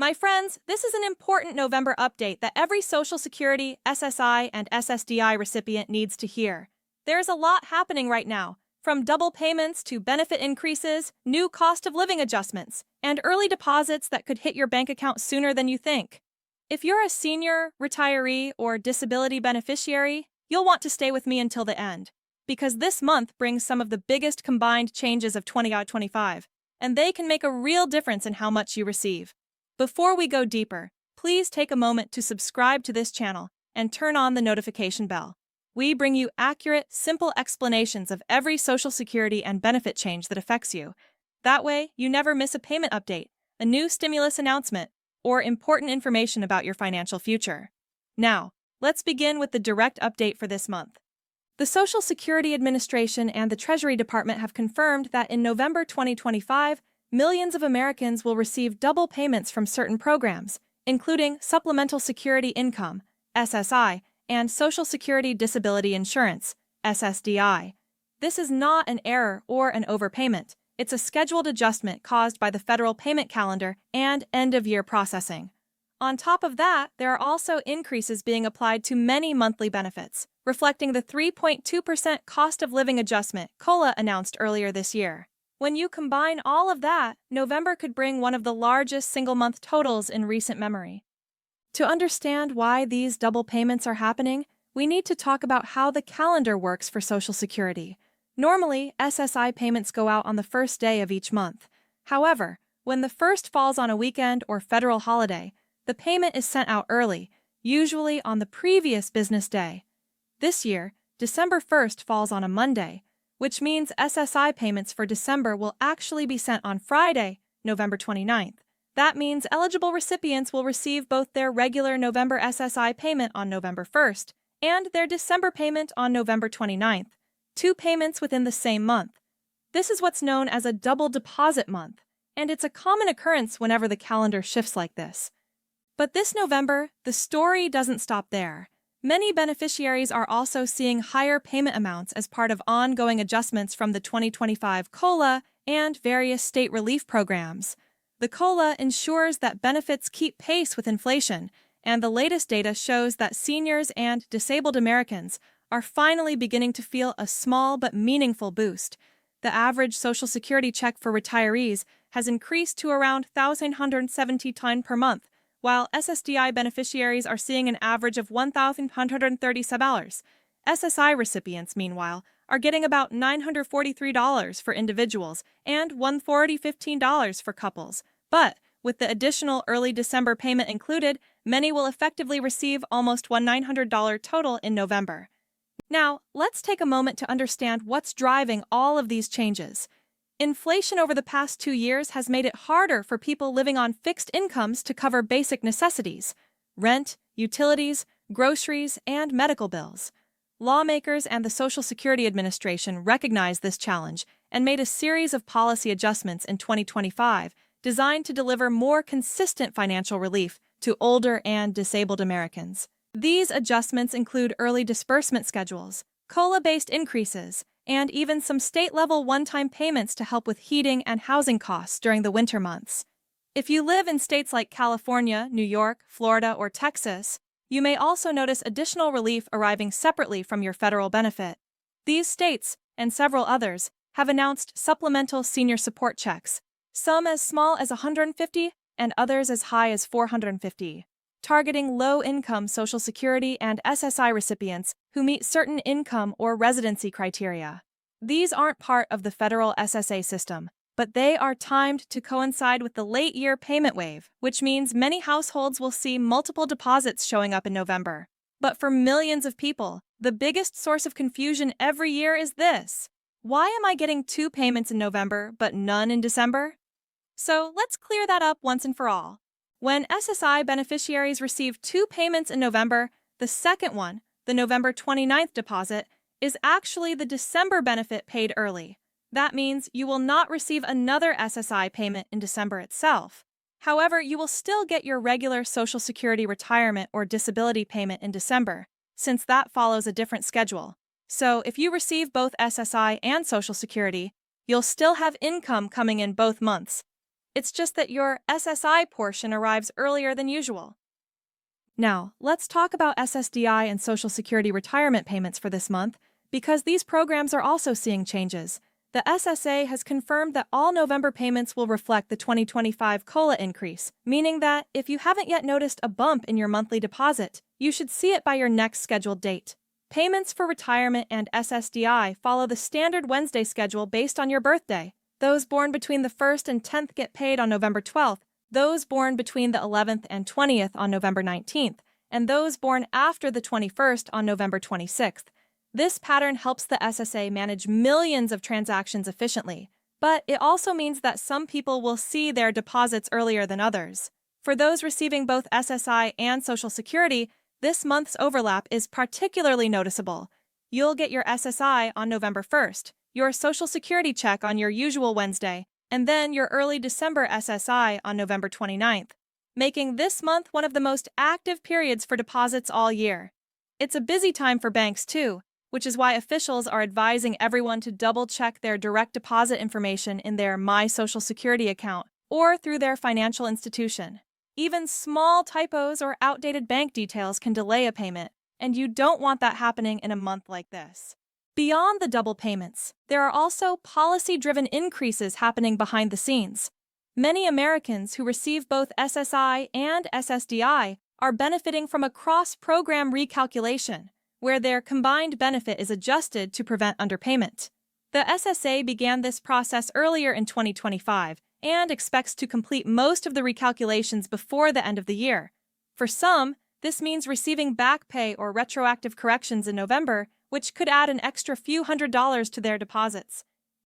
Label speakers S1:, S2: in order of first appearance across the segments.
S1: My friends, this is an important November update that every Social Security, SSI, and SSDI recipient needs to hear. There's a lot happening right now, from double payments to benefit increases, new cost of living adjustments, and early deposits that could hit your bank account sooner than you think. If you're a senior, retiree, or disability beneficiary, you'll want to stay with me until the end, because this month brings some of the biggest combined changes of 2025, and they can make a real difference in how much you receive. Before we go deeper, please take a moment to subscribe to this channel and turn on the notification bell. We bring you accurate, simple explanations of every Social Security and benefit change that affects you. That way, you never miss a payment update, a new stimulus announcement, or important information about your financial future. Now, let's begin with the direct update for this month. The Social Security Administration and the Treasury Department have confirmed that in November 2025, millions of Americans will receive double payments from certain programs, including Supplemental Security Income, SSI, and Social Security Disability Insurance, SSDI. This is not an error or an overpayment. It's a scheduled adjustment caused by the federal payment calendar and end-of-year processing. On top of that, there are also increases being applied to many monthly benefits, reflecting the 3.2% cost of living adjustment COLA announced earlier this year. When you combine all of that, November could bring one of the largest single-month totals in recent memory. To understand why these double payments are happening, we need to talk about how the calendar works for Social Security. Normally, SSI payments go out on the first day of each month. However, when the first falls on a weekend or federal holiday, the payment is sent out early, usually on the previous business day. This year, December 1st falls on a Monday, which means SSI payments for December will actually be sent on Friday, November 29th. That means eligible recipients will receive both their regular November SSI payment on November 1st and their December payment on November 29th, two payments within the same month. This is what's known as a double deposit month, and it's a common occurrence whenever the calendar shifts like this. But this November, the story doesn't stop there. Many beneficiaries are also seeing higher payment amounts as part of ongoing adjustments from the 2025 COLA and various state relief programs. The COLA ensures that benefits keep pace with inflation, and the latest data shows that seniors and disabled Americans are finally beginning to feel a small but meaningful boost. The average Social Security check for retirees has increased to around $1,170 per month, while SSDI beneficiaries are seeing an average of $1,137. SSI recipients, meanwhile, are getting about $943 for individuals and $140.15 for couples. But, with the additional early December payment included, many will effectively receive almost $1,900 total in November. Now, let's take a moment to understand what's driving all of these changes. Inflation over the past 2 years has made it harder for people living on fixed incomes to cover basic necessities: rent, utilities, groceries, and medical bills. Lawmakers and the Social Security Administration recognized this challenge and made a series of policy adjustments in 2025 designed to deliver more consistent financial relief to older and disabled Americans. These adjustments include early disbursement schedules, COLA-based increases, and even some state-level one-time payments to help with heating and housing costs during the winter months. If you live in states like California, New York, Florida, or Texas, you may also notice additional relief arriving separately from your federal benefit. These states, and several others, have announced supplemental senior support checks, some as small as $150 and others as high as $450, targeting low-income Social Security and SSI recipients who meet certain income or residency criteria. These aren't part of the federal SSA system, but they are timed to coincide with the late-year payment wave, which means many households will see multiple deposits showing up in November. But for millions of people, the biggest source of confusion every year is this: why am I getting 2 payments in November but none in December? So let's clear that up once and for all. When SSI beneficiaries receive 2 payments in November, the second one, the November 29th deposit, is actually the December benefit paid early. That means you will not receive another SSI payment in December itself. However, you will still get your regular Social Security retirement or disability payment in December, since that follows a different schedule. So if you receive both SSI and Social Security, you'll still have income coming in both months. It's just that your SSI portion arrives earlier than usual. Now, let's talk about SSDI and Social Security retirement payments for this month, because these programs are also seeing changes. The SSA has confirmed that all November payments will reflect the 2025 COLA increase, meaning that if you haven't yet noticed a bump in your monthly deposit, you should see it by your next scheduled date. Payments for retirement and SSDI follow the standard Wednesday schedule based on your birthday. Those born between the 1st and 10th get paid on November 12th, those born between the 11th and 20th on November 19th, and those born after the 21st on November 26th. This pattern helps the SSA manage millions of transactions efficiently, but it also means that some people will see their deposits earlier than others. For those receiving both SSI and Social Security, this month's overlap is particularly noticeable. You'll get your SSI on November 1st, your Social Security check on your usual Wednesday, and then your early December SSI on November 29th, making this month one of the most active periods for deposits all year. It's a busy time for banks, too, which is why officials are advising everyone to double-check their direct deposit information in their My Social Security account or through their financial institution. Even small typos or outdated bank details can delay a payment, and you don't want that happening in a month like this. Beyond the double payments, there are also policy-driven increases happening behind the scenes. Many Americans who receive both SSI and SSDI are benefiting from a cross-program recalculation, where their combined benefit is adjusted to prevent underpayment. The SSA began this process earlier in 2025 and expects to complete most of the recalculations before the end of the year. For some, this means receiving back pay or retroactive corrections in November, which could add an extra few $100s to their deposits.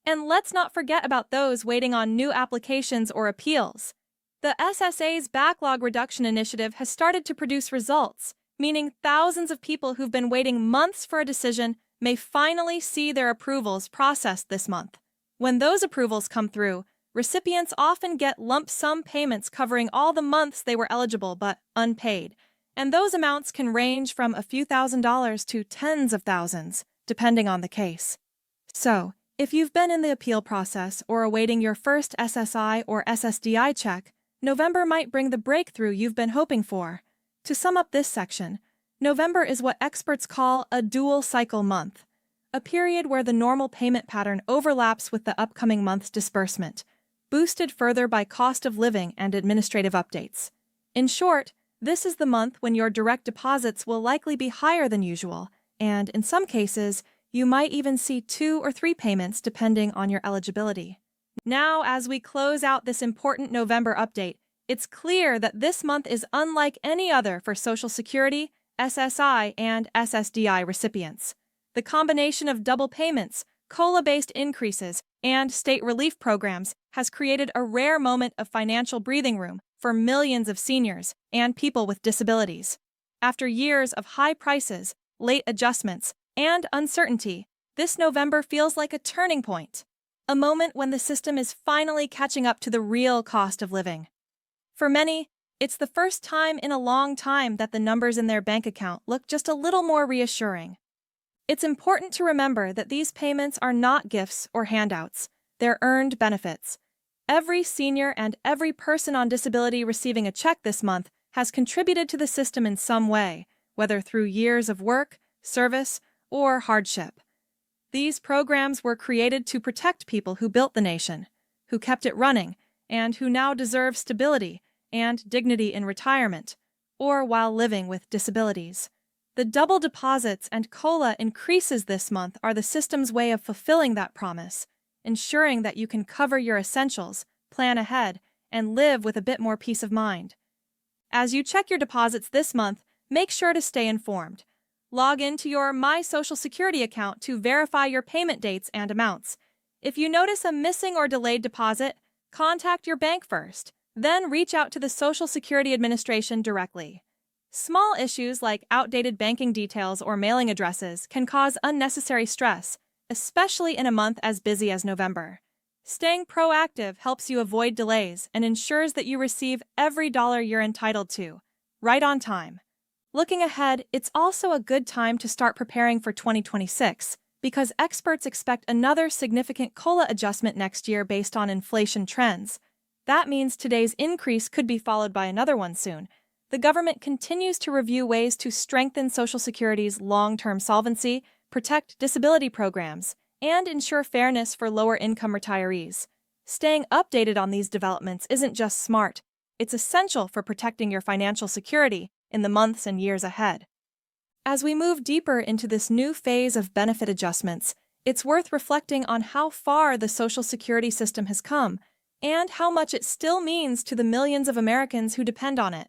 S1: And let's not forget about those waiting on new applications or appeals. The SSA's Backlog Reduction Initiative has started to produce results, meaning thousands of people who've been waiting months for a decision may finally see their approvals processed this month. When those approvals come through, recipients often get lump sum payments covering all the months they were eligible but unpaid, and those amounts can range from a few $1,000s to tens of thousands, depending on the case. So, if you've been in the appeal process or awaiting your first SSI or SSDI check, November might bring the breakthrough you've been hoping for. To sum up this section, November is what experts call a dual cycle month, a period where the normal payment pattern overlaps with the upcoming month's disbursement, boosted further by cost of living and administrative updates. In short, this is the month when your direct deposits will likely be higher than usual, and in some cases, you might even see 2 or 3 payments depending on your eligibility. Now, as we close out this important November update, it's clear that this month is unlike any other for Social Security, SSI, and SSDI recipients. The combination of double payments, COLA-based increases, and state relief programs has created a rare moment of financial breathing room for millions of seniors and people with disabilities. After years of high prices, late adjustments, and uncertainty, this November feels like a turning point, a moment when the system is finally catching up to the real cost of living. For many, it's the first time in a long time that the numbers in their bank account look just a little more reassuring. It's important to remember that these payments are not gifts or handouts, they're earned benefits. Every senior and every person on disability receiving a check this month has contributed to the system in some way, whether through years of work, service, or hardship. These programs were created to protect people who built the nation, who kept it running, and who now deserve stability and dignity in retirement, or while living with disabilities. The double deposits and COLA increases this month are the system's way of fulfilling that promise, ensuring that you can cover your essentials, plan ahead, and live with a bit more peace of mind. As you check your deposits this month, make sure to stay informed. Log into your My Social Security account to verify your payment dates and amounts. If you notice a missing or delayed deposit, contact your bank first, then reach out to the Social Security Administration directly. Small issues like outdated banking details or mailing addresses can cause unnecessary stress, especially in a month as busy as November. Staying proactive helps you avoid delays and ensures that you receive every dollar you're entitled to, right on time. Looking ahead, it's also a good time to start preparing for 2026, because experts expect another significant COLA adjustment next year based on inflation trends. That means today's increase could be followed by another one soon. The government continues to review ways to strengthen Social Security's long-term solvency, protect disability programs, and ensure fairness for lower-income retirees. Staying updated on these developments isn't just smart, it's essential for protecting your financial security in the months and years ahead. As we move deeper into this new phase of benefit adjustments, it's worth reflecting on how far the Social Security system has come and how much it still means to the millions of Americans who depend on it.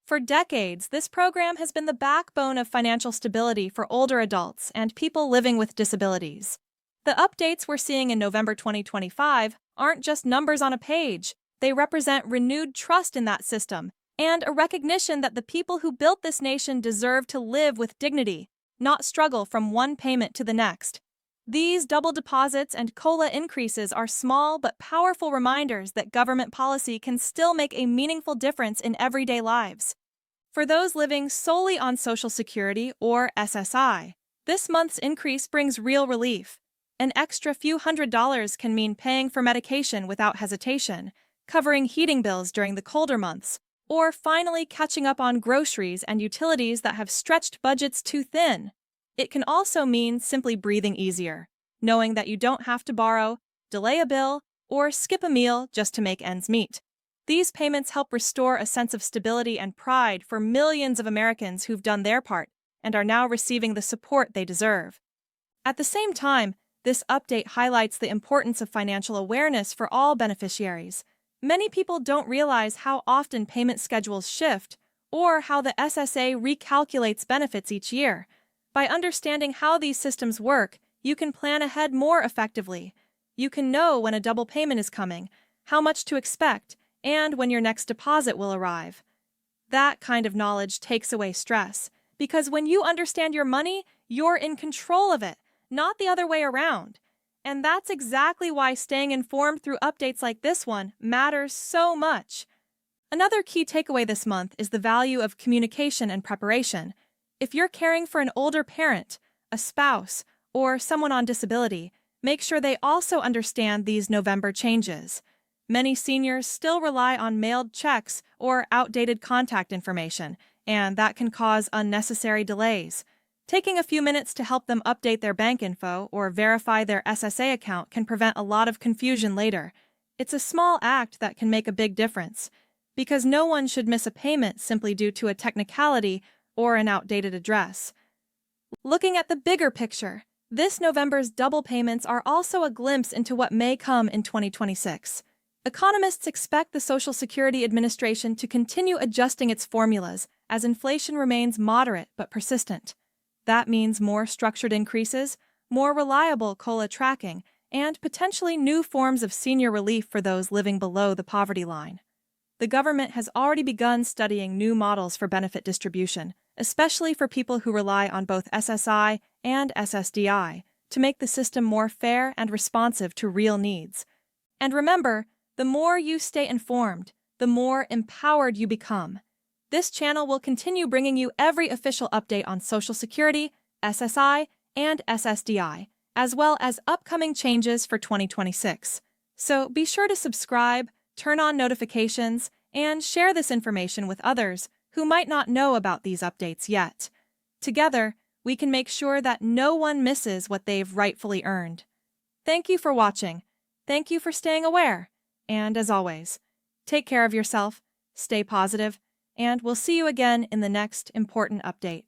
S1: For decades, this program has been the backbone of financial stability for older adults and people living with disabilities. The updates we're seeing in November 2025 aren't just numbers on a page. They represent renewed trust in that system and a recognition that the people who built this nation deserve to live with dignity, not struggle from one payment to the next. These double deposits and COLA increases are small but powerful reminders that government policy can still make a meaningful difference in everyday lives. For those living solely on Social Security or SSI, this month's increase brings real relief. An extra few $100s can mean paying for medication without hesitation, covering heating bills during the colder months, or finally catching up on groceries and utilities that have stretched budgets too thin. It can also mean simply breathing easier, knowing that you don't have to borrow, delay a bill, or skip a meal just to make ends meet. These payments help restore a sense of stability and pride for millions of Americans who've done their part and are now receiving the support they deserve. At the same time, this update highlights the importance of financial awareness for all beneficiaries. Many people don't realize how often payment schedules shift or how the SSA recalculates benefits each year. By understanding how these systems work, you can plan ahead more effectively. You can know when a double payment is coming, how much to expect, and when your next deposit will arrive. That kind of knowledge takes away stress, because when you understand your money, you're in control of it, not the other way around. And that's exactly why staying informed through updates like this one matters so much. Another key takeaway this month is the value of communication and preparation. If you're caring for an older parent, a spouse, or someone on disability, make sure they also understand these November changes. Many seniors still rely on mailed checks or outdated contact information, and that can cause unnecessary delays. Taking a few minutes to help them update their bank info or verify their SSA account can prevent a lot of confusion later. It's a small act that can make a big difference, because no one should miss a payment simply due to a technicality or an outdated address. Looking at the bigger picture, this November's double payments are also a glimpse into what may come in 2026. Economists expect the Social Security Administration to continue adjusting its formulas as inflation remains moderate but persistent. That means more structured increases, more reliable COLA tracking, and potentially new forms of senior relief for those living below the poverty line. The government has already begun studying new models for benefit distribution, especially for people who rely on both SSI and SSDI, to make the system more fair and responsive to real needs. And remember, the more you stay informed, the more empowered you become. This channel will continue bringing you every official update on Social Security, SSI, and SSDI, as well as upcoming changes for 2026. So be sure to subscribe, turn on notifications, and share this information with others who might not know about these updates yet. Together, we can make sure that no one misses what they've rightfully earned. Thank you for watching. Thank you for staying aware. And as always, take care of yourself, stay positive, and we'll see you again in the next important update.